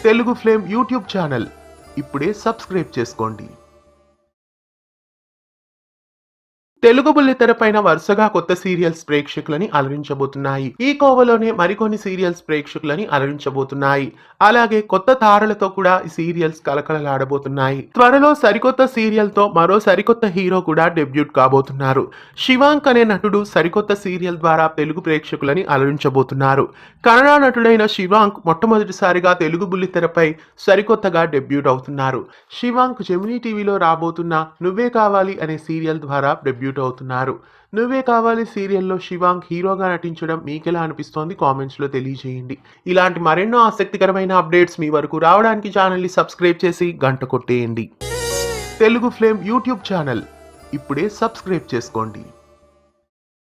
Telugu flame YouTube channel ఇప్పుడే subscribe చేసుకోండి. తెలుగు బుల్లితెర పైన వరుసగా కొత్త సీరియల్స్ ప్రేక్షకులని అలరించబోతున్నాయి. ఈ కోవలోనే మరికొన్ని సీరియల్స్ ప్రేక్షకులని అలరించబోతున్నాయి. అలాగే కొత్త తారలతో కూడా ఈ సీరియల్స్ కలకలలాడబోతున్నాయి. త్వరలో సరికొత్త సీరియల్ తో మరో సరికొత్త హీరో కూడా డెబ్యూట్ కాబోతున్నారు. శివాంక్ అనే నటుడు సరికొత్త సీరియల్ ద్వారా తెలుగు ప్రేక్షకులని అలరించబోతున్నారు. కన్నడ నటుడైన శివాంక్ మొట్టమొదటిసారిగా తెలుగు బుల్లితెరపై సరికొత్తగా డెబ్యూట్ అవుతున్నారు. శివాంక్ జెమినీ టీవీలో రాబోతున్న నువ్వే కావాలి అనే సీరియల్ ద్వారా డెబ్యూట్ అవుతున్నారు. నువ్వే కావాలి సీరియల్లో శివాంక్ హీరోగా నటించడం మీకెలా అనిపిస్తోంది? కామెంట్స్ లో తెలియజేయండి. ఇలాంటి మరెన్నో ఆసక్తికరమైన అప్డేట్స్ మీ వరకు రావడానికి ఛానల్ ని సబ్స్క్రైబ్ చేసి గంట కొట్టేయండి. తెలుగు ఫ్లేమ్ యూట్యూబ్ ఛానల్ ఇప్పుడే సబ్స్క్రైబ్ చేసుకోండి.